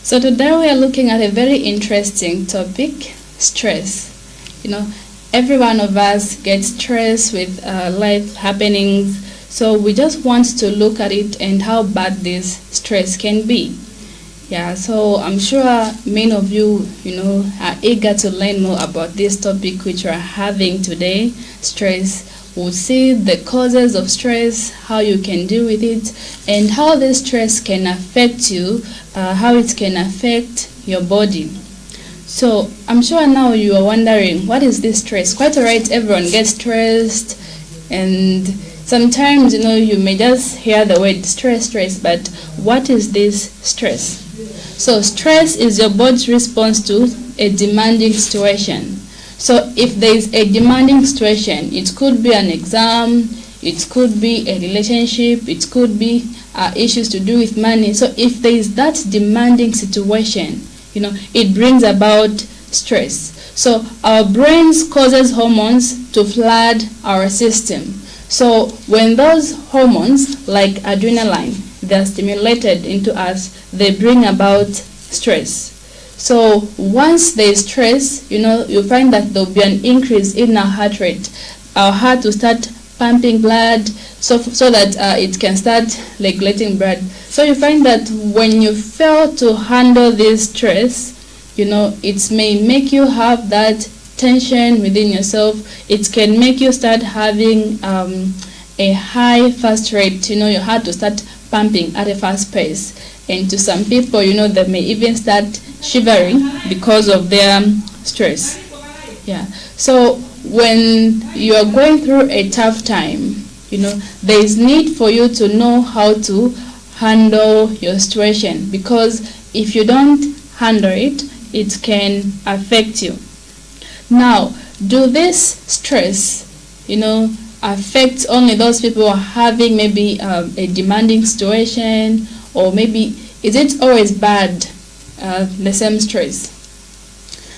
So today we are looking at a very interesting topic, stress. Every one of us gets stressed with life happenings. So we just want to look at it and how bad this stress can be. Yeah, so I'm sure many of you, are eager to learn more about this topic which we're having today, stress. We'll see the causes of stress, how you can deal with it, and how this stress can affect you, how it can affect your body. So I'm sure now you are wondering, what is this stress? Quite alright, everyone gets stressed, and sometimes, you may just hear the word stress, but what is this stress? So stress is your body's response to a demanding situation. So if there is a demanding situation, it could be an exam, it could be a relationship, it could be issues to do with money. So if there is that demanding situation, it brings about stress. So our brains causes hormones to flood our system. So when those hormones, like adrenaline, they're stimulated into us, they bring about stress. So once there is stress, you find that there will be an increase in our heart rate. Our heart will start pumping blood so that it can start regulating blood. So you find that when you fail to handle this stress, it may make you have that tension within yourself. It can make you start having a high fast rate. Your heart will start pumping at a fast pace. And to some people, they may even start shivering because of their stress. Yeah. So when you are going through a tough time, there is need for you to know how to handle your situation, because if you don't handle it, it can affect you. Now, do this stress, affect only those people who are having maybe a demanding situation, or maybe is it always bad, the same stress?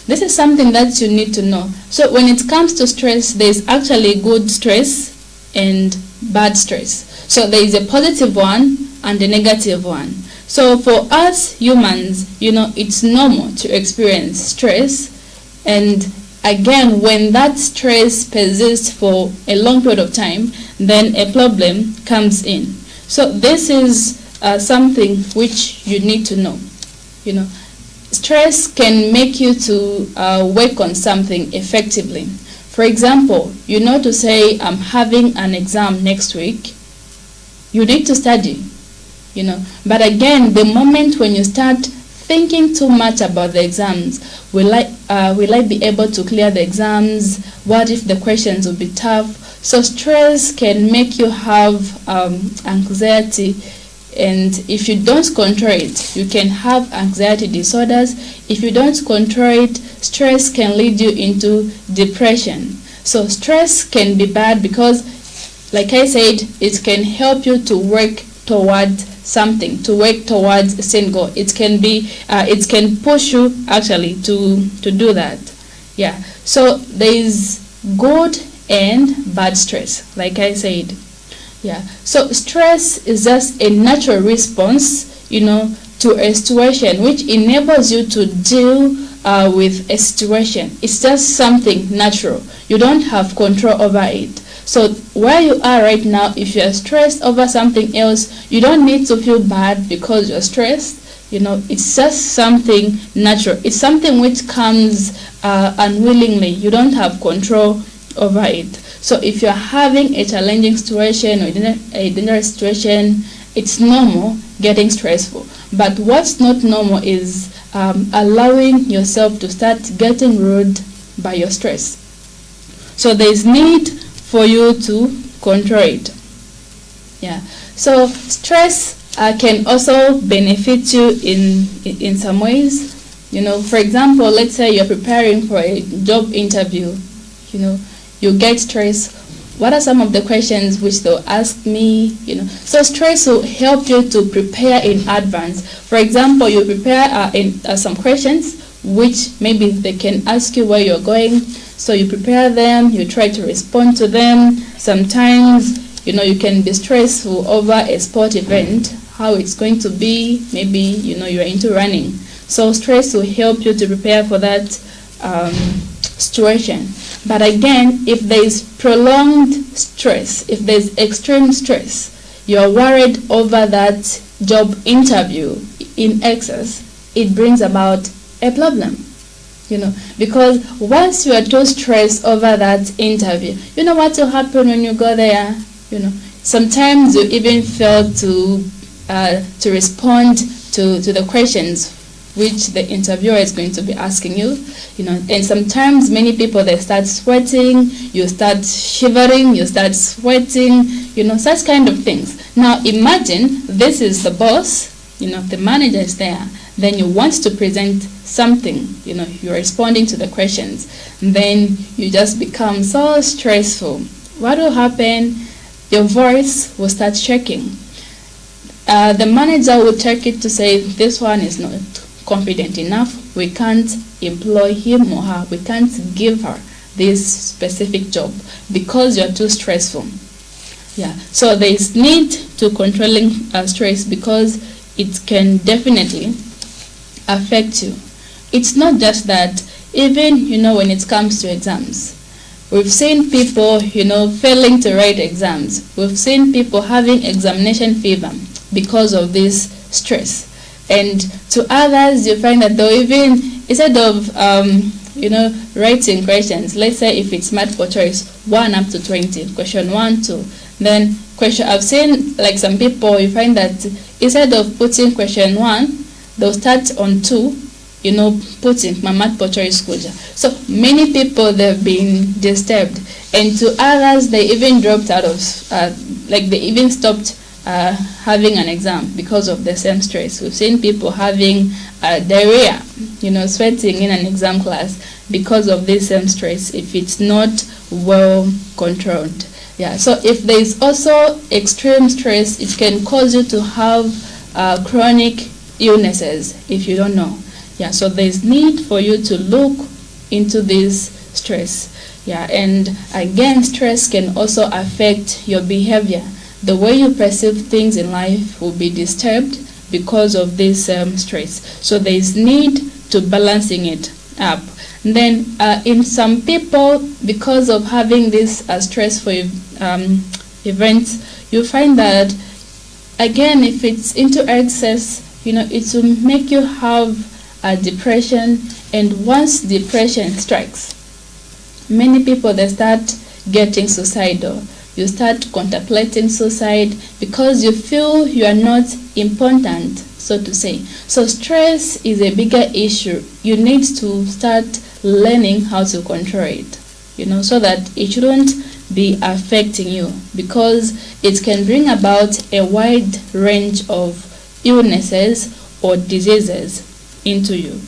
This is something that you need to know. So when it comes to stress, there is actually good stress and bad stress. So there is a positive one and a negative one. So for us humans, it's normal to experience stress, and again, when that stress persists for a long period of time, then a problem comes in. So this is something which you need to know. Stress can make you to work on something effectively. For example, to say I'm having an exam next week, you need to study, But again, the moment when you start thinking too much about the exams, will I be able to clear the exams? What if the questions will be tough? So stress can make you have anxiety. And if you don't control it, you can have anxiety disorders. If you don't control it, stress can lead you into depression. So stress can be bad because, like I said, it can help you to work towards something, to work towards a same goal. It can push you actually to do that. Yeah. So there is good and bad stress, like I said. Yeah. So stress is just a natural response, to a situation which enables you to deal with a situation. It's just something natural. You don't have control over it. So where you are right now, if you are stressed over something else, you don't need to feel bad because you're stressed. It's just something natural. It's something which comes unwillingly. You don't have control over it. So if you're having a challenging situation or a dangerous situation, it's normal getting stressful. But what's not normal is allowing yourself to start getting ruled by your stress. So there's need for you to control it. Yeah. So stress can also benefit you in some ways. For example, let's say you're preparing for a job interview. You get stressed. What are some of the questions which they'll ask me? So stress will help you to prepare in advance. For example, you prepare some questions which maybe they can ask you where you're going. So you prepare them, you try to respond to them. Sometimes, you can be stressful over a sport event, how it's going to be. Maybe, you're into running. So stress will help you to prepare for that situation. But again, if there is prolonged stress, if there is extreme stress, you are worried over that job interview in excess, it brings about a problem. Because once you are too stressed over that interview, you know what will happen when you go there? Sometimes you even fail to respond to the questions which the interviewer is going to be asking you. And sometimes many people, they start sweating, you start shivering, you start sweating, such kind of things. Now imagine this is the boss, the manager is there, then you want to present something, you're responding to the questions, then you just become so stressful. What will happen? Your voice will start shaking. The manager will check it to say, this one is not confident enough, we can't employ him or her, we can't give her this specific job because you're too stressful. So there is need to controlling stress, because it can definitely affect you. It's not just that, even when it comes to exams, we've seen people failing to write exams. We've seen people having examination fever because of this stress. And to others, you find that they'll even, instead of writing questions, let's say if it's multiple choice 1 up to 20, question 1, 2, then question, I've seen like some people, you find that instead of putting question 1, they'll start on 2, putting my multiple choice question. So many people, they've been disturbed, and to others, they even dropped out of, they even stopped having an exam because of the same stress. We've seen people having diarrhea, sweating in an exam class because of this same stress, if it's not well controlled. So if there is also extreme stress, it can cause you to have chronic illnesses if you don't know. So there's need for you to look into this stress. And again, stress can also affect your behavior. The way you perceive things in life will be disturbed because of this stress. So there is need to balancing it up. And then in some people, because of having this stressful events, you find that, again, if it's into excess, it will make you have a depression. And once depression strikes, many people, they start getting suicidal. You start contemplating suicide because you feel you are not important, so to say. So stress is a bigger issue. You need to start learning how to control it, so that it shouldn't be affecting you, because it can bring about a wide range of illnesses or diseases into you.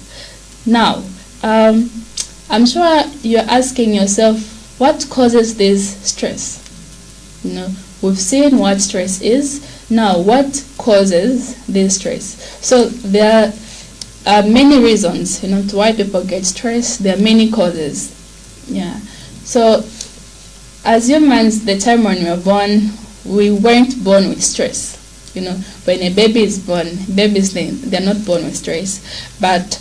Now, I'm sure you're asking yourself, what causes this stress? We've seen what stress is. Now, what causes this stress? So there are many reasons, to why people get stressed. There are many causes. So as humans, the time when we were born, we weren't born with stress. When a baby is born, babies, they're not born with stress. But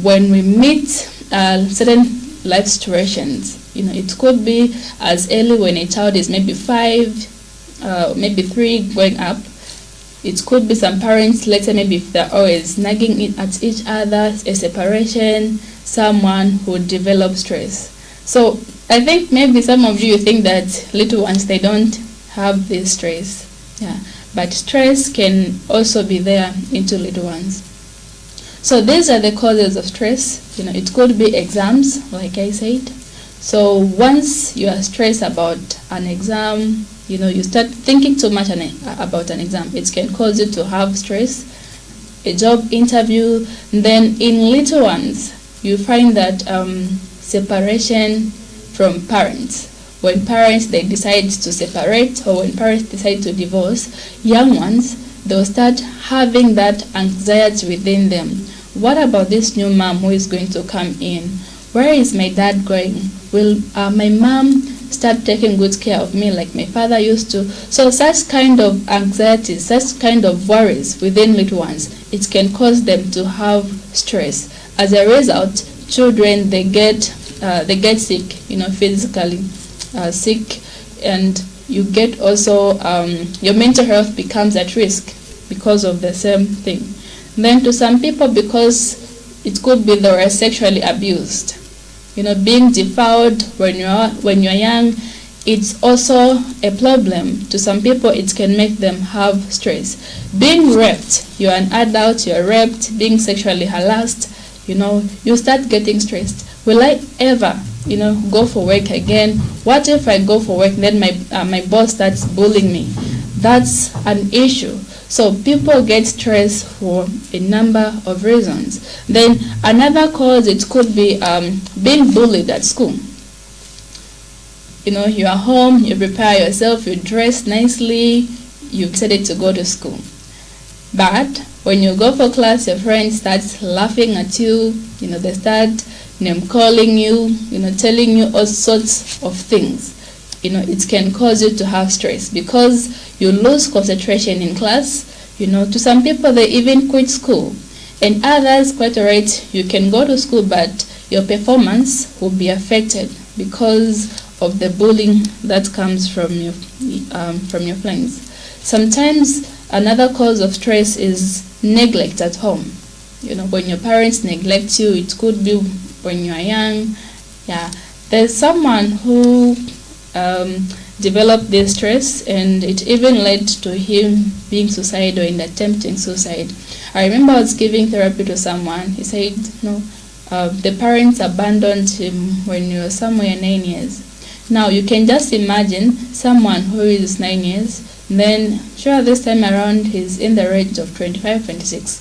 when we meet certain life situations, it could be as early when a child is maybe 5, maybe 3 going up. It could be some parents, let's say maybe if they're always nagging at each other, a separation, someone who develops stress. So I think maybe some of you think that little ones, they don't have this stress. But stress can also be there into little ones. So these are the causes of stress. It could be exams, like I said. So once you are stressed about an exam, you start thinking too much about an exam. It can cause you to have stress. A job interview. Then in little ones, you find that separation from parents. When parents, they decide to separate, or when parents decide to divorce, young ones, they'll start having that anxiety within them. What about this new mom who is going to come in? Where is my dad going? Will my mom start taking good care of me like my father used to? So such kind of anxiety, such kind of worries within little ones, it can cause them to have stress. As a result, children, they get sick, physically sick, and you get also your mental health becomes at risk because of the same thing. Then to some people, because it could be they were sexually abused, being defiled when you're young, it's also a problem. To some people, it can make them have stress. Being raped, you're an adult, you're raped, being sexually harassed, you start getting stressed. Will I ever, go for work again? What if I go for work, then my boss starts bullying me? That's an issue. So people get stressed for a number of reasons. Then another cause, it could be being bullied at school. You are home, you prepare yourself, you dress nicely, you've decided to go to school. But when you go for class, your friends start laughing at you, they start name-calling you, telling you all sorts of things. It can cause you to have stress because you lose concentration in class. To some people, they even quit school. And others, quite alright, you can go to school, but your performance will be affected because of the bullying that comes from your friends. Sometimes another cause of stress is neglect at home. When your parents neglect you, it could be when you are young. Yeah, there's someone who developed this stress, and it even led to him being suicidal and attempting suicide. I remember I was giving therapy to someone. He said, the parents abandoned him when he was somewhere 9 years. Now you can just imagine someone who is 9 years, then sure, this time around he's in the range of 25, 26.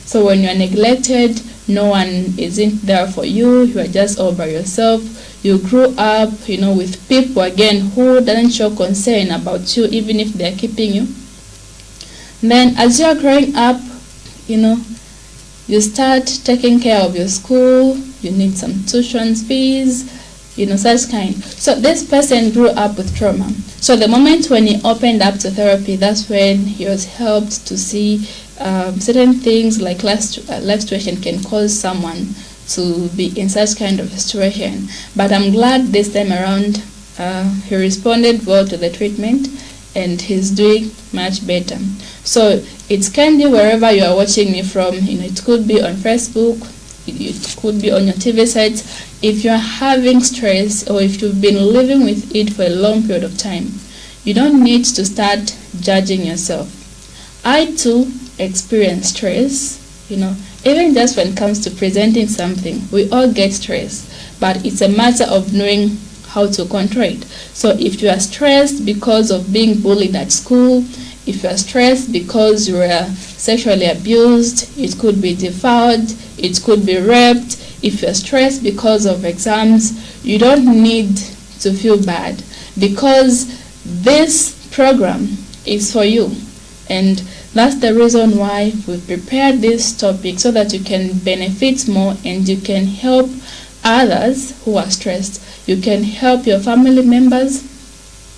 So when you are neglected, no one isn't there for you, you are just all by yourself. You grew up, with people again who doesn't show concern about you, even if they are keeping you. Then as you are growing up, you start taking care of your school, you need some tuition fees, such kind. So this person grew up with trauma. So the moment when he opened up to therapy, that's when he was helped to see certain things like life situation can cause someone to be in such kind of a situation. But I'm glad this time around he responded well to the treatment and he's doing much better. So it's kindly wherever you are watching me from, it could be on Facebook, it could be on your TV sets. If you're having stress or if you've been living with it for a long period of time, you don't need to start judging yourself. I too experience stress, even just when it comes to presenting something. We all get stress, but it's a matter of knowing how to control it. So if you are stressed because of being bullied at school, if you are stressed because you were sexually abused, it could be defiled, it could be raped. If you're stressed because of exams, you don't need to feel bad because this program is for you. And that's the reason why we prepared this topic, so that you can benefit more and you can help others who are stressed. You can help your family members,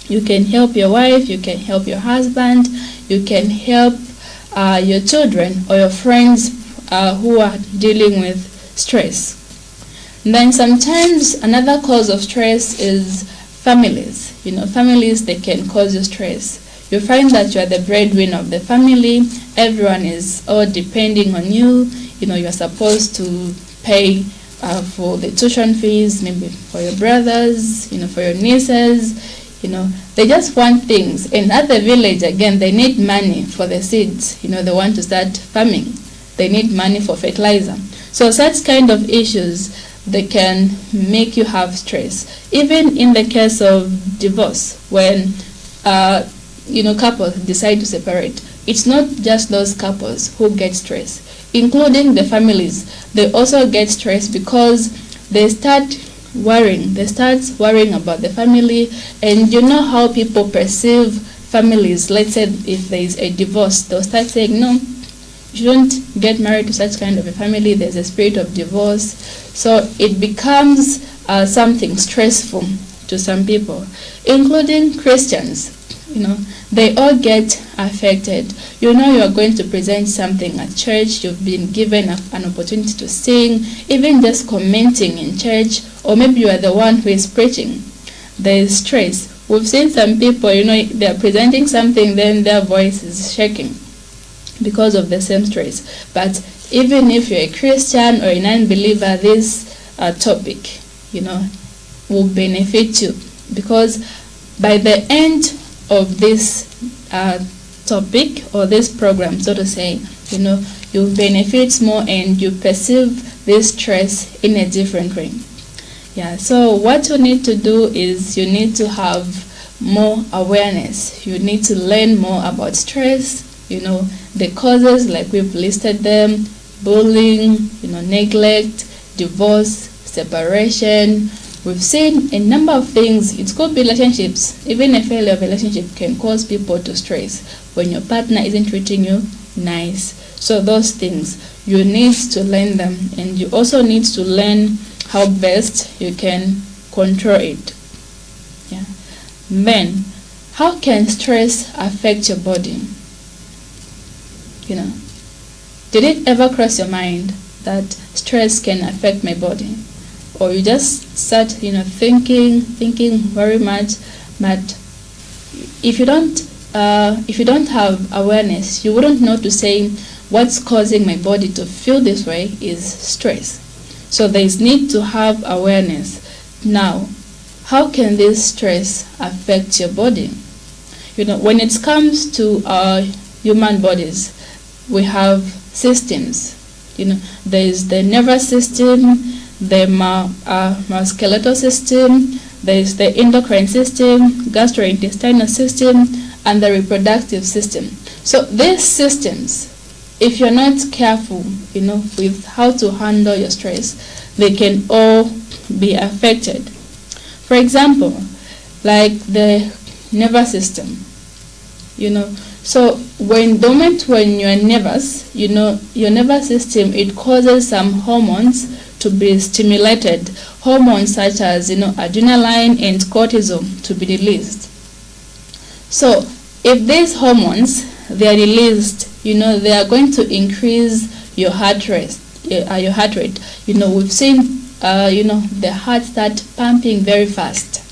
you can help your wife, you can help your husband, you can help your children or your friends who are dealing with stress. And then sometimes another cause of stress is families. Families, they can cause you stress. You find that you are the breadwinner of the family. Everyone is all depending on you. You're supposed to pay for the tuition fees, maybe for your brothers, for your nieces. They just want things. And at the village, again, they need money for the seeds. They want to start farming. They need money for fertilizer. So such kind of issues, they can make you have stress. Even in the case of divorce, when couples decide to separate, it's not just those couples who get stress, including the families. They also get stress because they start worrying about the family. And you know how people perceive families. Let's say if there is a divorce, they'll start saying, no, you shouldn't get married to such kind of a family, there's a spirit of divorce. So it becomes something stressful to some people, including Christians. they all get affected. You are going to present something at church, you've been given an opportunity to sing, even just commenting in church, or maybe you are the one who is preaching. There is stress. We've seen some people, they are presenting something, then their voice is shaking because of the same stress. But even if you're a Christian or a non-believer, this topic, will benefit you, because by the end of this topic or this program, so to say, you benefit more and you perceive this stress in a different way. So what you need to do is you need to have more awareness. You need to learn more about stress, the causes, like we've listed them: bullying, neglect, divorce, separation. We've seen a number of things. It could be relationships. Even a failure of a relationship can cause people to stress when your partner isn't treating you nice. So those things, you need to learn them, and you also need to learn how best you can control it. Then, how can stress affect your body? Did it ever cross your mind that stress can affect my body? Or you just start, thinking very much, but if you don't have awareness, you wouldn't know to say what's causing my body to feel this way is stress. So there is need to have awareness. Now, how can this stress affect your body? When it comes to our human bodies, we have systems. There is the nervous system, the musculoskeletal system, there is the endocrine system, gastrointestinal system, and the reproductive system. So these systems, if you're not careful, with how to handle your stress, they can all be affected. For example, like the nervous system, so when you're nervous, your nervous system, it causes some hormones to be stimulated, hormones such as adrenaline and cortisol to be released. So if these hormones, they are released, they are going to increase your heart rate. We've seen the heart start pumping very fast.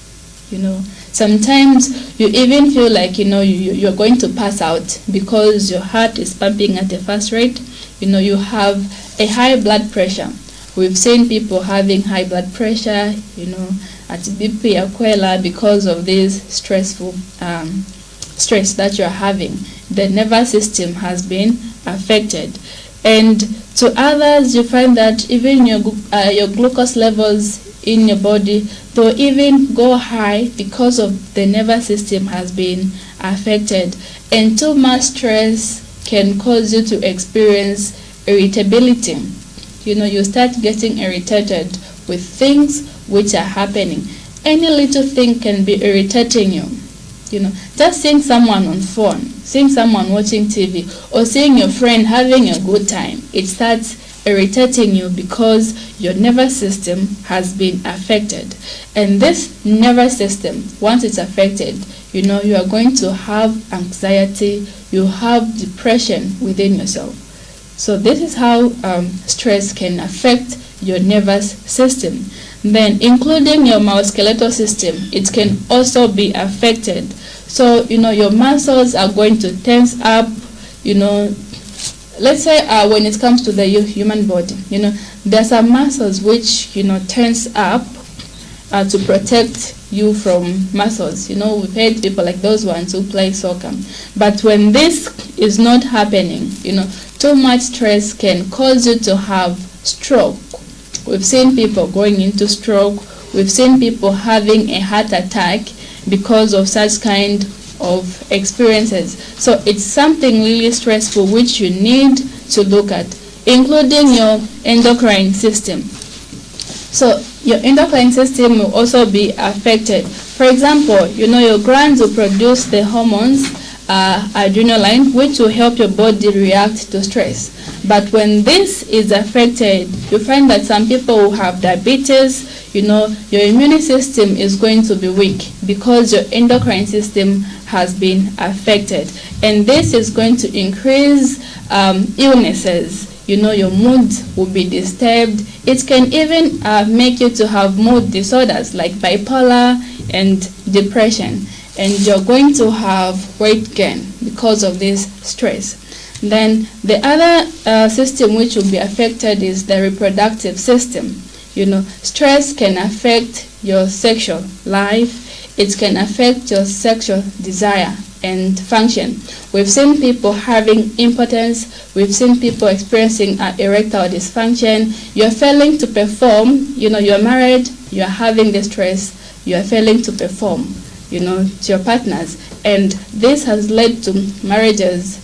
Sometimes you even feel like you're going to pass out because your heart is pumping at a fast rate. You have a high blood pressure. We've seen people having high blood pressure, at BP Aquila, because of this stressful stress that you're having. The nervous system has been affected. And to others, you find that even your glucose levels in your body, they'll even go high because of the nervous system has been affected. And too much stress can cause you to experience irritability. You start getting irritated with things which are happening. Any little thing can be irritating you. Just seeing someone on phone, seeing someone watching TV, or seeing your friend having a good time, it starts irritating you because your nervous system has been affected. And this nervous system, once it's affected, you are going to have anxiety, you have depression within yourself. So this is how stress can affect your nervous system. Then, including your musculoskeletal system, it can also be affected. So, your muscles are going to tense up, let's say when it comes to the human body, there's some muscles which, tense up to protect you from muscles. We've had people like those ones who play soccer. But when this is not happening, too much stress can cause you to have stroke. We've seen people going into stroke. We've seen people having a heart attack because of such kind of experiences. So it's something really stressful which you need to look at, including your endocrine system. So your endocrine system will also be affected. For example, your glands will produce the hormones adrenaline, which will help your body react to stress. But when this is affected, you find that some people who have diabetes, your immune system is going to be weak because your endocrine system has been affected. And this is going to increase illnesses. Your mood will be disturbed. It can even make you to have mood disorders like bipolar and depression. And you're going to have weight gain because of this stress. Then the other system which will be affected is the reproductive system. Stress can affect your sexual life. It can affect your sexual desire and function. We've seen people having impotence. We've seen people experiencing erectile dysfunction. You're failing to perform. You're married. You're having the stress. You're failing to perform, to your partners. And this has led to marriages,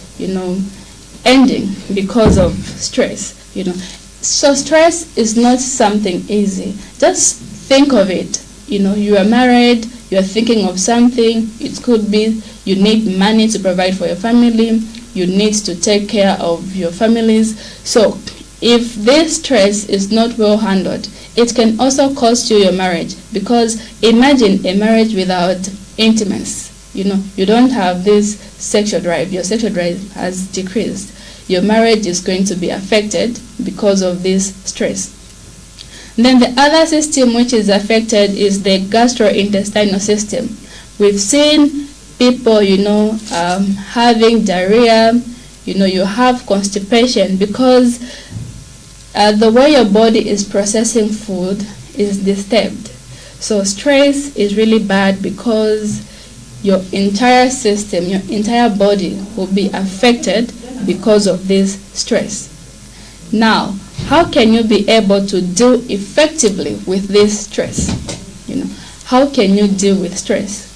ending because of stress. So stress is not something easy. Just think of it. You are married, you are thinking of something. It could be you need money to provide for your family, you need to take care of your families. So if this stress is not well handled, it can also cost you your marriage. Because imagine a marriage without intimacy. You don't have this sexual drive. Your sexual drive has decreased. Your marriage is going to be affected because of this stress. Then the other system which is affected is the gastrointestinal system. We've seen people, having diarrhea. You have constipation because the way your body is processing food is disturbed. So stress is really bad because your entire system, your entire body will be affected because of this stress. Now, how can you be able to deal effectively with this stress? How can you deal with stress?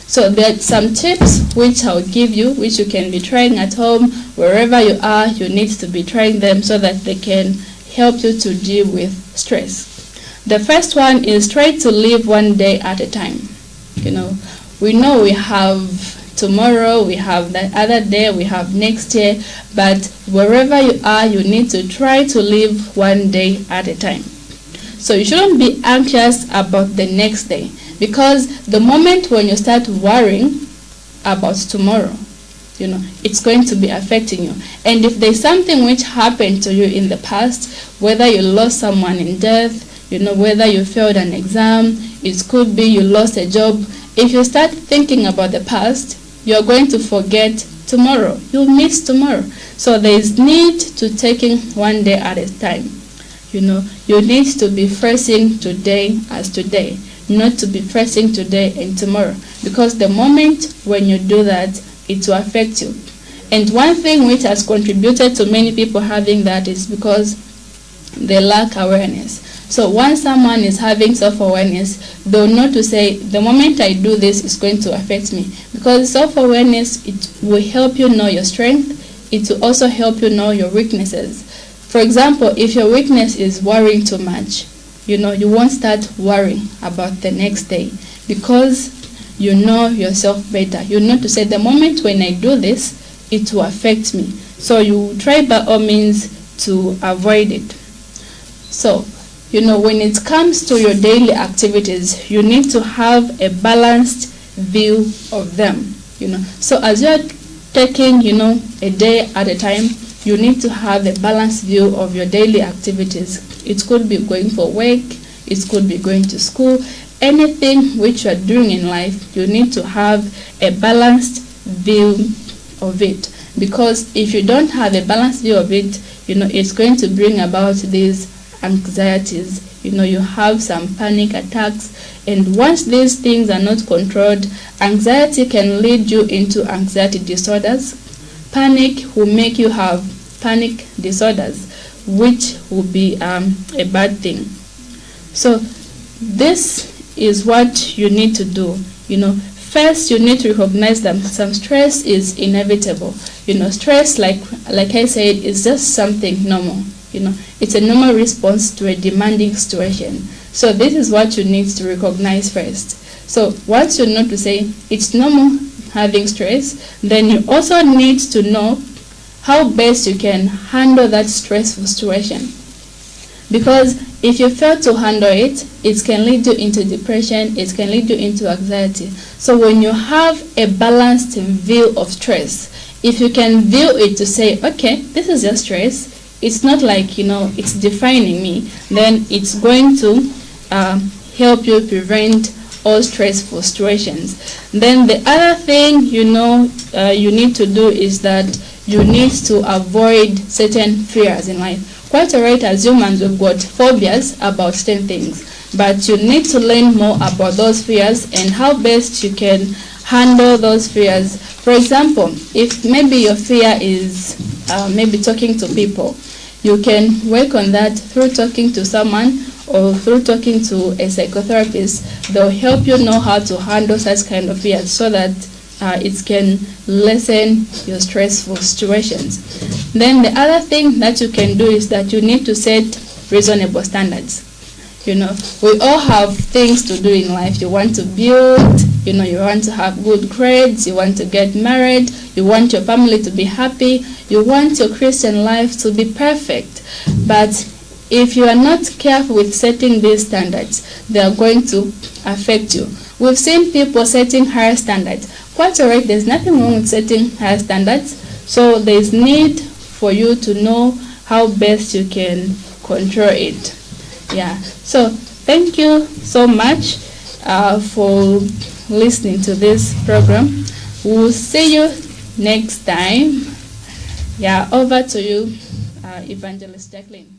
So there are some tips which I'll give you, which you can be trying at home. Wherever you are, you need to be trying them so that they can help you to deal with stress. The first one is try to live one day at a time. We know we have tomorrow, we have the other day, we have next year, but wherever you are, you need to try to live one day at a time. So you shouldn't be anxious about the next day, because the moment when you start worrying about tomorrow, it's going to be affecting you. And if there's something which happened to you in the past, whether you lost someone in death, whether you failed an exam, it could be you lost a job. If you start thinking about the past, you're going to forget tomorrow. You'll miss tomorrow. So there is need to taking one day at a time. You need to be facing today as today, not to be facing today and tomorrow. Because the moment when you do that, it will affect you. And one thing which has contributed to many people having that is because they lack awareness. So once someone is having self-awareness, they'll know to say, the moment I do this, it's going to affect me. Because self-awareness, it will help you know your strength. It will also help you know your weaknesses. For example, if your weakness is worrying too much, you won't start worrying about the next day because you know yourself better. You know to say, the moment when I do this, it will affect me. So you try by all means to avoid it. So, when it comes to your daily activities, you need to have a balanced view of them. So as you're taking, a day at a time, you need to have a balanced view of your daily activities. It could be going for work, it could be going to school, anything which you are doing in life, you need to have a balanced view of it. Because if you don't have a balanced view of it, it's going to bring about these anxieties. You have some panic attacks, and once these things are not controlled, anxiety can lead you into anxiety disorders. Panic will make you have panic disorders, which will be a bad thing. So this is what you need to do. First, you need to recognize that some stress is inevitable. Stress, like I said, is just something normal. It's a normal response to a demanding situation. So this is what you need to recognize first. So once you know to say it's normal having stress, then you also need to know how best you can handle that stressful situation. Because if you fail to handle it, it can lead you into depression, it can lead you into anxiety. So when you have a balanced view of stress, if you can view it to say, okay, this is just stress, it's not like, it's defining me, then it's going to help you prevent all stressful situations. Then the other thing, you need to do is that you need to avoid certain fears in life. Quite alright, as humans, we've got phobias about certain things, but you need to learn more about those fears and how best you can handle those fears. For example, if maybe your fear is maybe talking to people, you can work on that through talking to someone or through talking to a psychotherapist. They'll help you know how to handle such kind of fears so that it can lessen your stressful situations. Then the other thing that you can do is that you need to set reasonable standards. We all have things to do in life. You want to build, you want to have good grades, you want to get married, you want your family to be happy, you want your Christian life to be perfect. But if you are not careful with setting these standards, they are going to affect you. We've seen people setting higher standards. Quite alright, there's nothing wrong with setting higher standards. So there's need for you to know how best you can control it. Yeah. So thank you so much for listening to this program. We'll see you next time. Yeah, over to you, Evangelist Jacqueline.